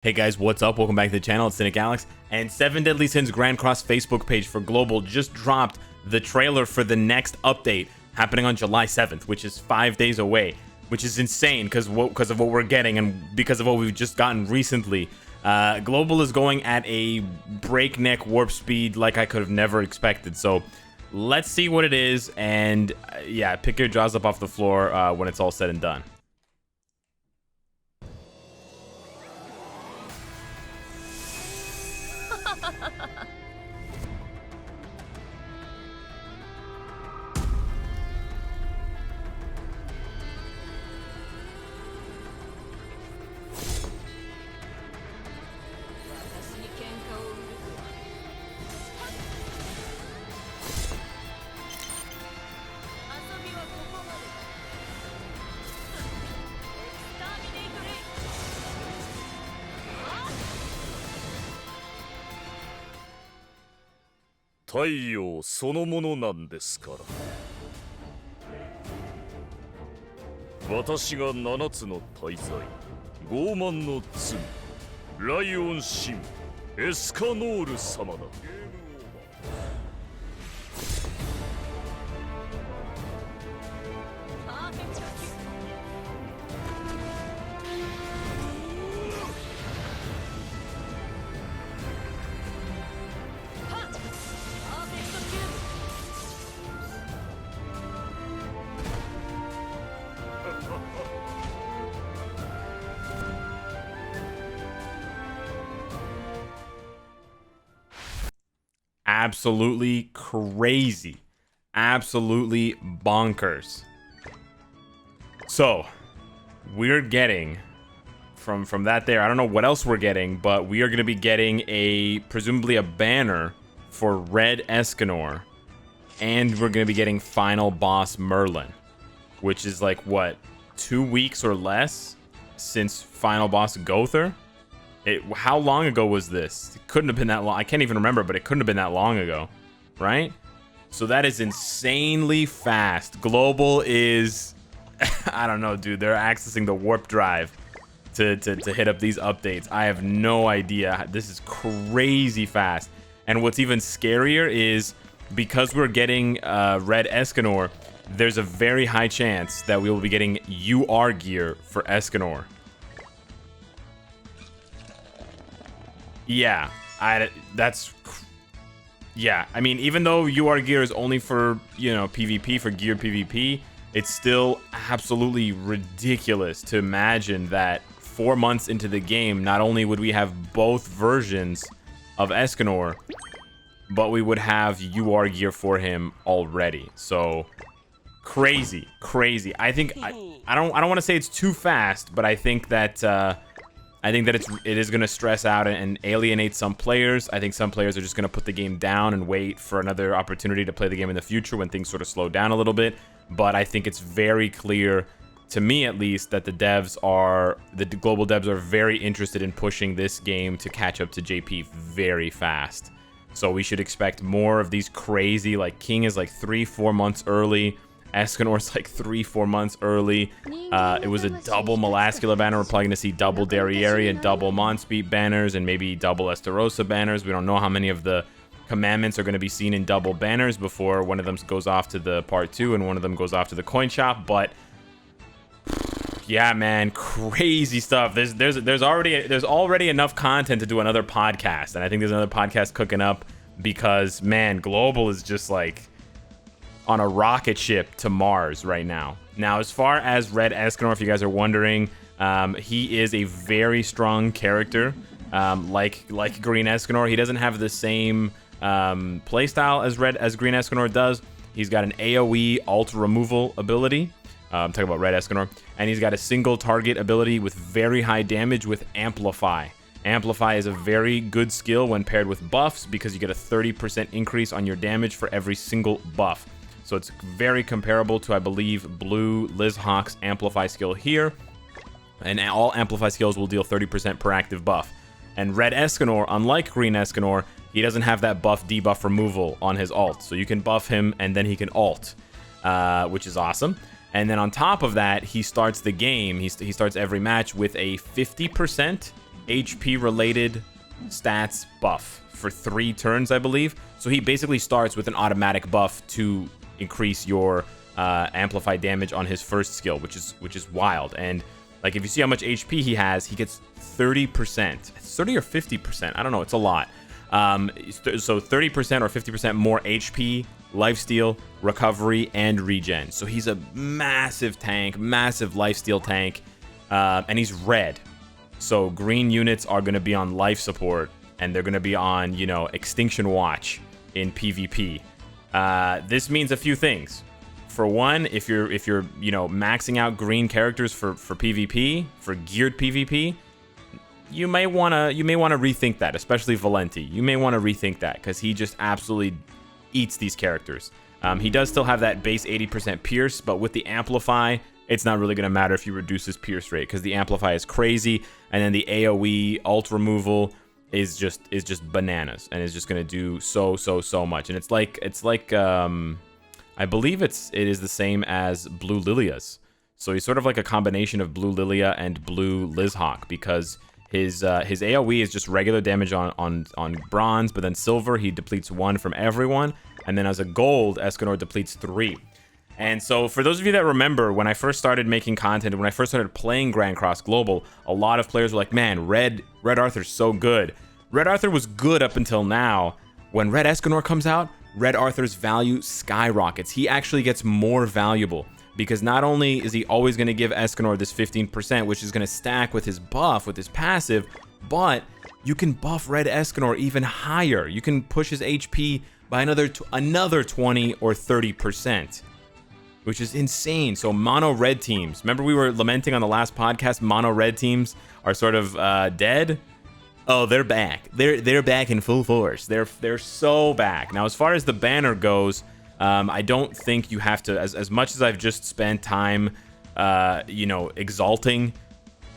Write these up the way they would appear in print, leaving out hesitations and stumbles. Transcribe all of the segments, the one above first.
Hey guys, what's up? Welcome back to the channel. It's Cynic Alex, and 7 Deadly Sins Grand Cross Facebook page for Global just dropped the trailer for the next update happening on July 7th, which is 5 days away, which is insane because of what we're getting and because of what we've just gotten recently. Global is going at a breakneck warp speed like I could have never expected. So let's see what it is, and yeah, pick your jaws up off the floor when it's all said and done. 太陽そのものなんですから。私が7つの大罪、傲慢の罪、ライオン神、エスカノール様だ。Absolutely crazy, absolutely bonkers. So we're getting from that there, I don't know what else we're getting, but we are going to be getting presumably a banner for Red Escanor, and we're going to be getting final boss Merlin, which is like what, 2 weeks or less since final boss Gother. How long ago was this? It couldn't have been that long. I can't even remember, but it couldn't have been that long ago, right? So that is insanely fast. Global is, I don't know, dude. They're accessing the warp drive to hit up these updates. I have no idea. This is crazy fast. And what's even scarier is because we're getting Red Escanor, there's a very high chance that we will be getting UR gear for Escanor. Yeah, yeah, I mean, even though UR gear is only for, you know, PvP, for gear PvP, it's still absolutely ridiculous to imagine that 4 months into the game, not only would we have both versions of Escanor, but we would have UR gear for him already. So crazy. I think I don't want to say it's too fast, but I think that it is going to stress out and alienate some players. I think some players are just going to put the game down and wait for another opportunity to play the game in the future when things sort of slow down a little bit. But I think it's very clear, to me at least, that the global devs are very interested in pushing this game to catch up to JP very fast. So we should expect more of these crazy, like King is like 3-4 months early. Escanor's like 3-4 months early. It was a double Melascula banner. We're probably going to see double Derriere and double Monspeed banners and maybe double Esterosa banners. We don't know how many of the commandments are going to be seen in double banners before one of them goes off to the part 2 and one of them goes off to the coin shop. But yeah, man, crazy stuff. There's already enough content to do another podcast, and I think there's another podcast cooking up because, man, Global is just like on a rocket ship to Mars right now. Now, as far as Red Escanor, if you guys are wondering, he is a very strong character. Like Green Escanor, he doesn't have the same playstyle as Green Escanor does. He's got an AoE alt removal ability. I'm talking about Red Escanor, and he's got a single target ability with very high damage with Amplify. Amplify is a very good skill when paired with buffs because you get a 30% increase on your damage for every single buff. So it's very comparable to, I believe, Blue Lizhawk's Amplify skill here. And all Amplify skills will deal 30% per active buff. And Red Escanor, unlike Green Escanor, he doesn't have that buff debuff removal on his ult. So you can buff him and then he can ult, which is awesome. And then on top of that, he starts the game, he starts every match with a 50% HP related stats buff for 3 turns, I believe. So he basically starts with an automatic buff to increase your amplified damage on his first skill, which is wild. And like, if you see how much HP he has, he gets 30%, 30 or 50%. I don't know. It's a lot. So 30% or 50% more HP, lifesteal, recovery, and regen. So he's a massive tank, massive lifesteal tank, and he's red. So green units are going to be on life support, and they're going to be on, you know, extinction watch in PvP. This means a few things. For one, if you're you know, maxing out green characters for PvP, for geared PvP, you may wanna rethink that, especially Valenti. You may want to rethink that because he just absolutely eats these characters. He does still have that base 80% pierce, but with the amplify, it's not really gonna matter if you reduce his pierce rate because the amplify is crazy, and then the AOE ult removal is just bananas, and is just gonna do so much. And it's like I believe it is the same as Blue Lilia's. So he's sort of like a combination of Blue Lilia and Blue Lizhawk, because his AoE is just regular damage on bronze, but then silver he depletes 1 from everyone, and then as a gold, Escanor depletes 3. And so for those of you that remember, when I first started making content, when I first started playing Grand Cross Global, a lot of players were like, man, Red Arthur's so good. Red Arthur was good up until now. When Red Escanor comes out, Red Arthur's value skyrockets. He actually gets more valuable because not only is he always going to give Escanor this 15%, which is going to stack with his buff, with his passive, but you can buff Red Escanor even higher. You can push his HP by another 20 or 30%, which is insane. So mono red teams, remember we were lamenting on the last podcast, mono red teams are sort of dead. Oh, they're back. They're back in full force. They're so back. Now, as far as the banner goes, I don't think you have to, as much as I've just spent time, you know, exalting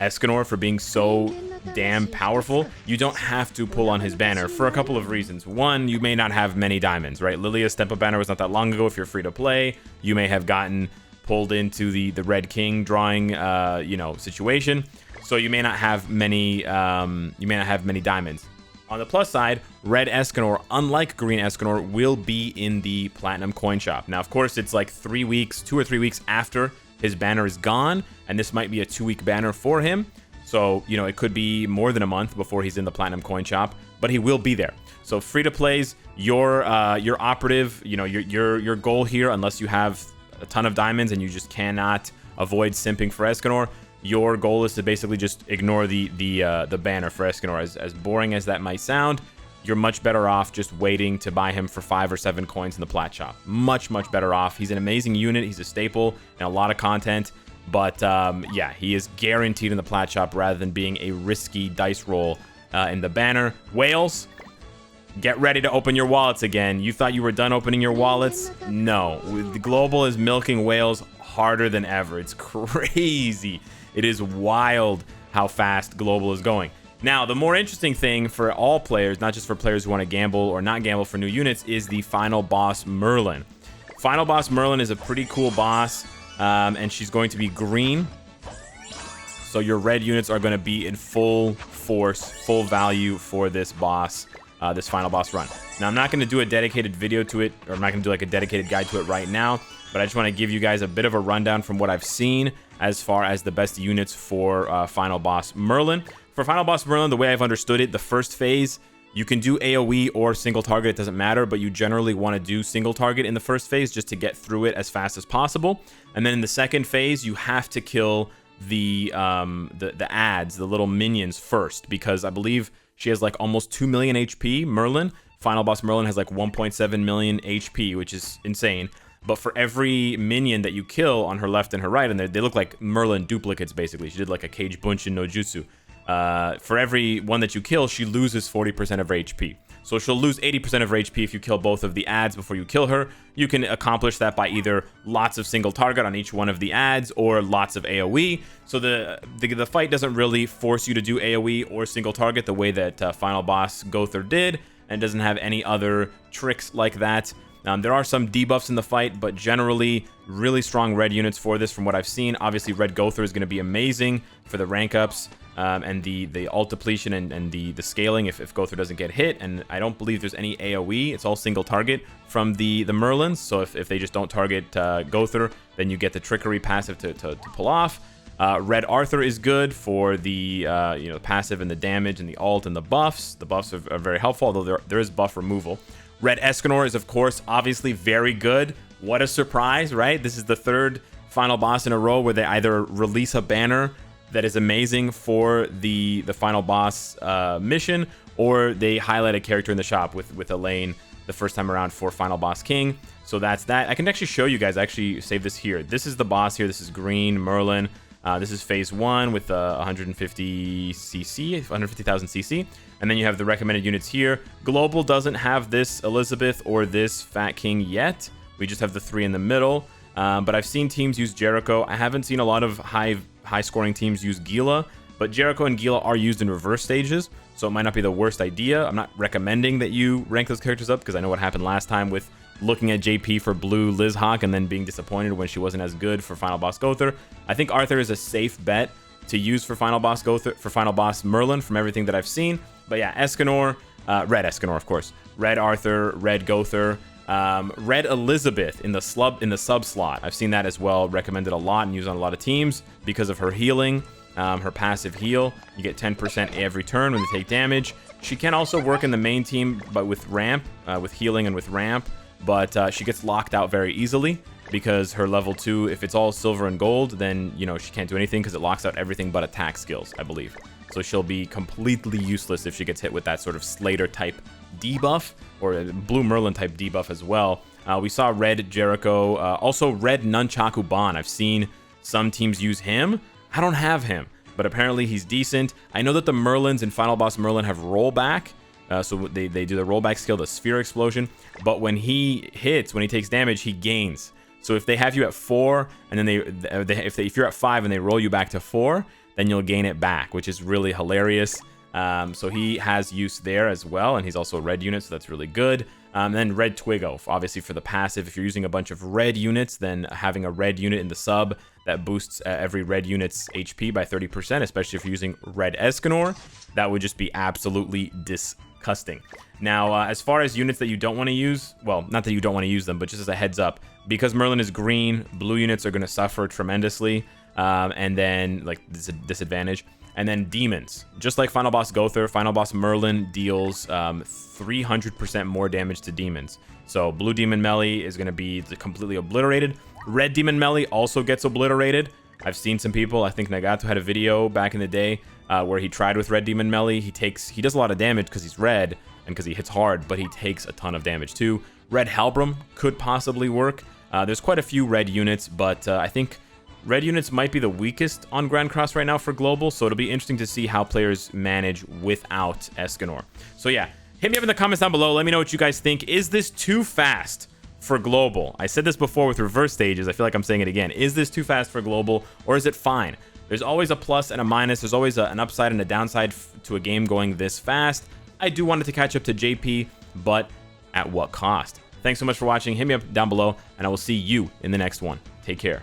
Escanor for being so damn powerful, you don't have to pull on his banner for a couple of reasons. One, you may not have many diamonds, right? Lilia's Tempo banner was not that long ago. If you're free to play, you may have gotten pulled into the Red King drawing, you know, situation. So you may not have many diamonds. On the plus side, Red Escanor, unlike Green Escanor, will be in the Platinum Coin Shop. Now, of course, it's like 2 or 3 weeks after his banner is gone, and this might be a 2-week banner for him. So, you know, it could be more than a month before he's in the Platinum Coin Shop, but he will be there. So free to plays, your operative, you know, your goal here, unless you have a ton of diamonds and you just cannot avoid simping for Escanor, your goal is to basically just ignore the banner for Escanor. As boring as that might sound, you're much better off just waiting to buy him for 5 or 7 coins in the plat shop. Much better off. He's an amazing unit. He's a staple in a lot of content. But yeah, he is guaranteed in the plat shop rather than being a risky dice roll in the banner. Whales, get ready to open your wallets again. You thought you were done opening your wallets? No. The Global is milking whales harder than ever. It's crazy. It is wild how fast Global is going. Now, the more interesting thing for all players, not just for players who want to gamble or not gamble for new units, is the Final Boss Merlin. Final Boss Merlin is a pretty cool boss, and she's going to be green. So your red units are going to be in full force, full value for this boss, this Final Boss run. Now, I'm not going to do a dedicated video to it, or I'm not going to do like a dedicated guide to it right now, but I just want to give you guys a bit of a rundown from what I've seen as far as the best units for Final Boss Merlin. For Final Boss Merlin, the way I've understood it, the first phase, you can do AoE or single target, it doesn't matter, but you generally want to do single target in the first phase just to get through it as fast as possible. And then in the second phase, you have to kill the ads, the little minions first, because I believe she has like almost 2 million HP, Merlin. Final Boss Merlin has like 1.7 million HP, which is insane. But for every minion that you kill on her left and her right, and they look like Merlin duplicates, basically. She did like a Cage Bunshin no Jutsu. For every one that you kill, she loses 40% of her HP. So she'll lose 80% of her HP if you kill both of the ads before you kill her. You can accomplish that by either lots of single target on each one of the ads or lots of AoE. So the fight doesn't really force you to do AoE or single target the way that Final Boss Gother did, and doesn't have any other tricks like that. There are some debuffs in the fight, but generally really strong red units for this from what I've seen. Obviously, Red Gother is going to be amazing for the rank ups. and the ult depletion and the scaling if Gowther doesn't get hit. And I don't believe there's any AoE. It's all single target from the Merlins. So if they just don't target Gowther, then you get the trickery passive to pull off. Red Arthur is good for the passive and the damage and the ult and the buffs. The buffs are very helpful, although there is buff removal. Red Escanor is, of course, obviously very good. What a surprise, right? This is the third final boss in a row where they either release a banner that is amazing for the final boss mission, or they highlight a character in the shop with Elaine the first time around for final boss king. So that's that. I can actually show you guys. I actually save this here. This is the boss here. This is green Merlin. This is phase 1 with 150 CC, 150,000 CC. And then you have the recommended units here. Global doesn't have this Elizabeth or this Fat King yet. We just have the 3 in the middle. But I've seen teams use Jericho. I haven't seen a lot of high scoring teams use Gila, but Jericho and Gila are used in reverse stages, so it might not be the worst idea. I'm not recommending that you rank those characters up, because I know what happened last time with looking at JP for blue Liz Hawk and then being disappointed when she wasn't as good for final boss Gowther. I think Arthur is a safe bet to use for final boss Gowther, for final boss Merlin, from everything that I've seen. But yeah, Escanor, red Escanor, of course, red Arthur, red Gowther, red Elizabeth in the sub slot. I've seen that as well, recommended a lot and used on a lot of teams because of her healing, her passive heal. You get 10% every turn when you take damage. She can also work in the main team, but with ramp, with healing and with ramp. But she gets locked out very easily because her level 2, if it's all silver and gold, then she can't do anything because it locks out everything but attack skills, I believe. So she'll be completely useless if she gets hit with that sort of Slater type debuff, or a blue Merlin type debuff as well. We saw red Jericho, also red Nunchaku Ban. I've seen some teams use him. I don't have him, but apparently he's decent. I know that the Merlins in Final Boss Merlin have rollback, so they do the rollback skill, the Sphere Explosion, but when he hits, when he takes damage, he gains. So if they have you at 4, and then if you're at 5 and they roll you back to 4, then you'll gain it back, which is really hilarious. So he has use there as well, and he's also a red unit, so that's really good. Then red Twigo, obviously for the passive. If you're using a bunch of red units, then having a red unit in the sub that boosts every red unit's HP by 30%, especially if you're using red Escanor, that would just be absolutely disgusting. Now, as far as units that you don't want to use, well, not that you don't want to use them, but just as a heads up, because Merlin is green, blue units are going to suffer tremendously, and then, like, disadvantage. And then demons, just like Final Boss Gowther, Final Boss Merlin deals 300% more damage to demons. So blue demon melee is going to be completely obliterated. Red demon melee also gets obliterated. I've seen some people, I think Nagato had a video back in the day where he tried with red demon melee. He does a lot of damage because he's red and because he hits hard, but he takes a ton of damage too. Red Halbram could possibly work. There's quite a few red units, but I think red units might be the weakest on Grand Cross right now for Global, so it'll be interesting to see how players manage without Escanor. So yeah, hit me up in the comments down below. Let me know what you guys think. Is this too fast for Global? I said this before with reverse stages. I feel like I'm saying it again. Is this too fast for Global, or is it fine? There's always a plus and a minus. There's always an upside and a downside to a game going this fast. I do want it to catch up to JP, but at what cost? Thanks so much for watching. Hit me up down below, and I will see you in the next one. Take care.